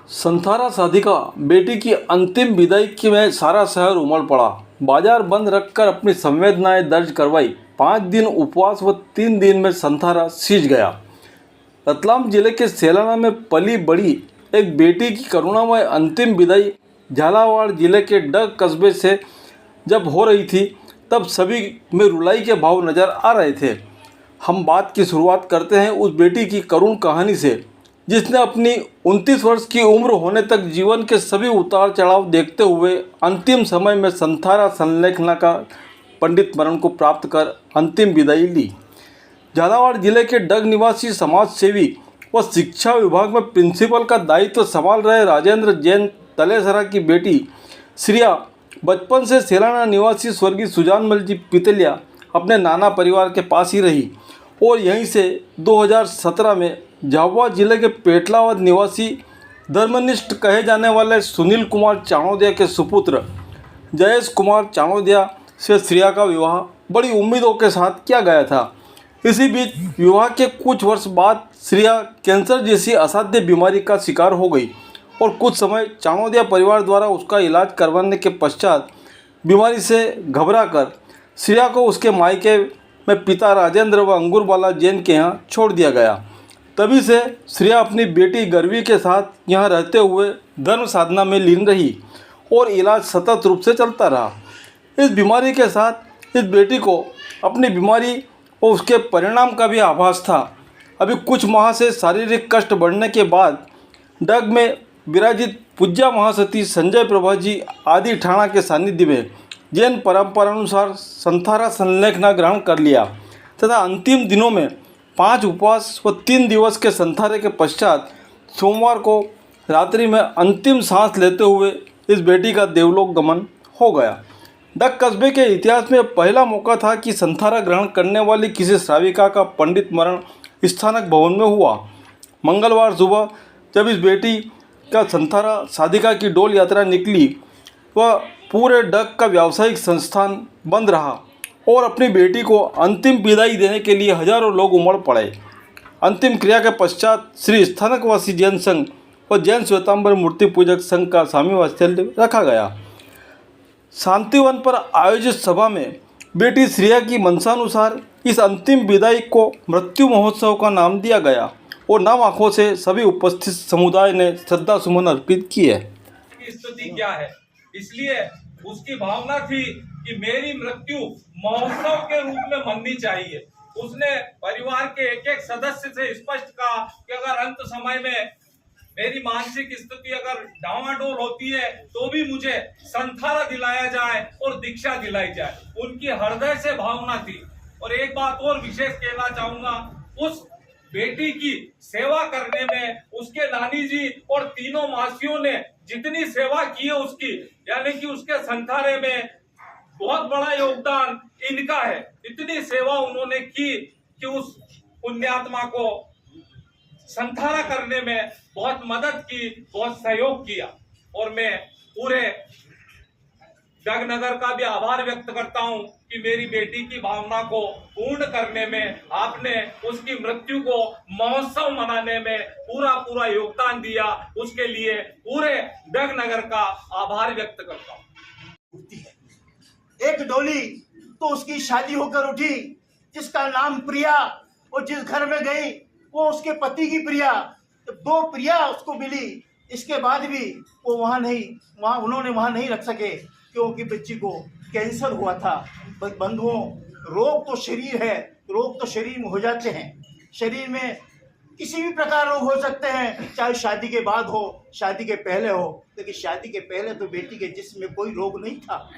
संथारा साधिका बेटी की अंतिम विदाई में सारा शहर उमड़ पड़ा। बाजार बंद रखकर अपनी संवेदनाएं दर्ज करवाई। 5 दिन उपवास व 3 दिन में संथारा सींच गया। रतलाम जिले के सेलाना में पली बड़ी एक बेटी की करुणामय अंतिम विदाई झालावाड़ जिले के डग कस्बे से जब हो रही थी, तब सभी में रुलाई के भाव नजर आ रहे थे। हम बात की शुरुआत करते हैं उस बेटी की करुण कहानी से, जिसने अपनी 29 वर्ष की उम्र होने तक जीवन के सभी उतार चढ़ाव देखते हुए अंतिम समय में संथारा संलेखना का पंडित मरण को प्राप्त कर अंतिम विदाई ली। झालावाड़ जिले के डग निवासी समाज सेवी व शिक्षा विभाग में प्रिंसिपल का दायित्व संभाल रहे राजेंद्र जैन तलेसरा की बेटी श्रिया बचपन से सेलाना निवासी स्वर्गीय सुजानमल जी पितलिया अपने नाना परिवार के पास ही रही और यहीं से 2017 में झाबुआ जिले के पेटलावद निवासी धर्मनिष्ठ कहे जाने वाले सुनील कुमार चाणोदिया के सुपुत्र जयेश कुमार चाणोदिया से श्रिया का विवाह बड़ी उम्मीदों के साथ किया गया था। इसी बीच विवाह के कुछ वर्ष बाद श्रिया कैंसर जैसी असाध्य बीमारी का शिकार हो गई और कुछ समय चाणोदिया परिवार द्वारा उसका इलाज करवाने के पश्चात बीमारी से घबराकर श्रिया को उसके मायके में पिता राजेंद्र व अंगुरबाला जैन के यहाँ छोड़ दिया गया। तभी से श्रिया अपनी बेटी गर्वी के साथ यहाँ रहते हुए धर्म साधना में लीन रही और इलाज सतत रूप से चलता रहा। इस बीमारी के साथ इस बेटी को अपनी बीमारी और उसके परिणाम का भी आभास था। अभी कुछ माह से शारीरिक कष्ट बढ़ने के बाद डग में विराजित पूज्या महासती संजय प्रभा जी आदि ठाणा के सानिध्य में जैन परंपरा अनुसार संथारा संलेखना ग्रहण कर लिया तथा अंतिम दिनों में 5 उपवास व 3 दिवस के संथारे के पश्चात सोमवार को रात्रि में अंतिम सांस लेते हुए इस बेटी का देवलोक गमन हो गया। डग कस्बे के इतिहास में पहला मौका था कि संथारा ग्रहण करने वाली किसी श्राविका का पंडित मरण स्थानक भवन में हुआ। मंगलवार सुबह जब इस बेटी का संथारा साधिका की डोल यात्रा निकली, वह पूरे डग का व्यावसायिक संस्थान बंद रहा और अपनी बेटी को अंतिम विदाई देने के लिए हजारों लोग उमड़ पड़े। अंतिम क्रिया के पश्चात श्री स्थानकवासी जैन संघ और जैन श्वेतांबर मूर्ति पूजक संघ का स्वामी वात्सल्य रखा गया। शांतिवन पर आयोजित सभा में बेटी श्रिया की मनसानुसार इस अंतिम विदाई को मृत्यु महोत्सव का नाम दिया गया और नम आंखों से सभी उपस्थित समुदाय ने श्रद्धा सुमन अर्पित किए। स्तुति क्या है, इसलिए उसकी भावना थी कि मेरी मृत्यु महोत्सव के रूप में मननी चाहिए। उसने परिवार के एक एक सदस्य से स्पष्ट कहा कि अगर अंत समय में मेरी मानसिक स्थिति अगर डावाडोल होती है तो भी मुझे संथारा दिलाया जाए और दीक्षा दिलाई जाए। उनकी हृदय से भावना थी। और एक बात और विशेष कहना चाहूंगा, उस बेटी की सेवा करने में उसके नानी जी और तीनों मासियों ने जितनी सेवा की है उसकी, यानी कि उसके संथारे में बहुत बड़ा योगदान इनका है। इतनी सेवा उन्होंने की कि उस पुण्यात्मा को संथारा करने में बहुत मदद की, बहुत सहयोग किया। और मैं पूरे डग नगर का भी आभार व्यक्त करता हूं कि मेरी बेटी की भावना को पूर्ण करने में आपने उसकी मृत्यु को महोत्सव मनाने में पूरा योगदान दिया। उसके लिए पूरे डग नगर का आभार व्यक्त करता हूं। एक डोली तो उसकी शादी होकर उठी जिसका नाम प्रिया, और जिस घर में गई वो उसके पति की प्रिया, तो 2 प्रिया उसको मिली। इसके बाद भी वो उन्होंने वहां नहीं रख सके क्योंकि बच्ची को कैंसर हुआ था। बंधुओं, रोग तो शरीर है, रोग तो शरीर में हो जाते हैं। शरीर में किसी भी प्रकार रोग हो सकते हैं, चाहे शादी के बाद हो, शादी के पहले हो। लेकिन शादी के पहले तो बेटी के जिस्म में कोई रोग नहीं था।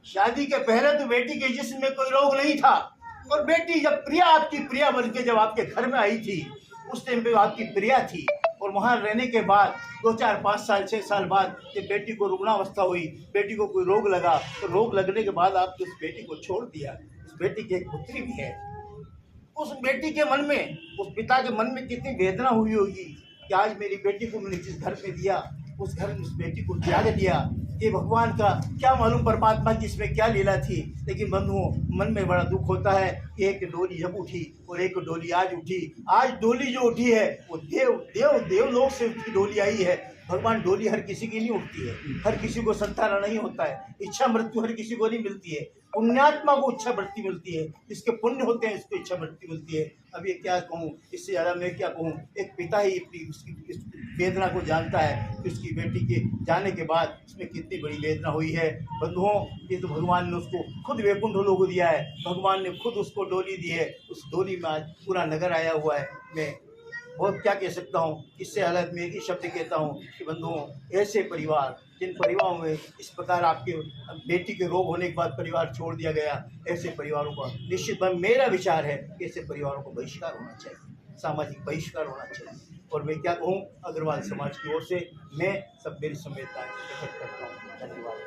शादी के पहले तो बेटी के जिस्म में कोई रोग नहीं था। और बेटी जब प्रिया, आपकी प्रिया बनके जब आपके घर में आई थी, उस टाइम पे आपकी प्रिया थी। और वहाँ रहने के बाद 2, 4, 5 साल 6 साल बाद जब बेटी को रुग्णावस्था हुई, बेटी को कोई रोग लगा, तो रोग लगने के बाद आपने उस बेटी को छोड़ दिया। उस बेटी की एक पुत्री भी है। उस बेटी के मन में, उस पिता के मन में कितनी वेदना हुई होगी कि आज मेरी बेटी को मैंने जिस घर में दिया, उस घर में उस बेटी को त्याग दिया। ये भगवान का क्या मालूम, परमात्मा की इसमें क्या लीला थी। लेकिन बंधुओं, मन में बड़ा दुख होता है कि एक डोली जब उठी और एक डोली आज उठी। आज डोली जो उठी है वो देवलोक से उसकी डोली आई है। भगवान, डोली हर किसी की नहीं उठती है, हर किसी को संताना नहीं होता है, इच्छा मृत्यु हर किसी को नहीं मिलती है। पुण्यात्मा को इच्छा मृत्यु मिलती है, जिसके पुण्य होते हैं इसको इच्छा मृत्यु मिलती है। अब ये क्या कहूँ, इससे ज़्यादा मैं क्या कहूँ। एक पिता ही अपनी उसकी इस वेदना को जानता है कि उसकी बेटी के जाने के बाद उसमें कितनी बड़ी वेदना हुई है। बंधुओं, ये तो भगवान ने उसको खुद वैकुंठ लोक को दिया है, भगवान ने खुद उसको डोली दी है। उस डोली में आज पूरा नगर आया हुआ है। मैं बहुत क्या कह सकता हूँ, इससे अलग मैं एक ही शब्द कहता हूँ कि बंधुओं, ऐसे परिवार जिन परिवारों में इस प्रकार आपके बेटी के रोग होने के बाद परिवार छोड़ दिया गया, ऐसे परिवारों का निश्चित मेरा विचार है कि ऐसे परिवारों को बहिष्कार होना चाहिए, सामाजिक बहिष्कार होना चाहिए। और मैं क्या कहूँ, अग्रवाल समाज की ओर से मैं सब मेरी संवेदनाएं प्रकट करता हूँ। धन्यवाद।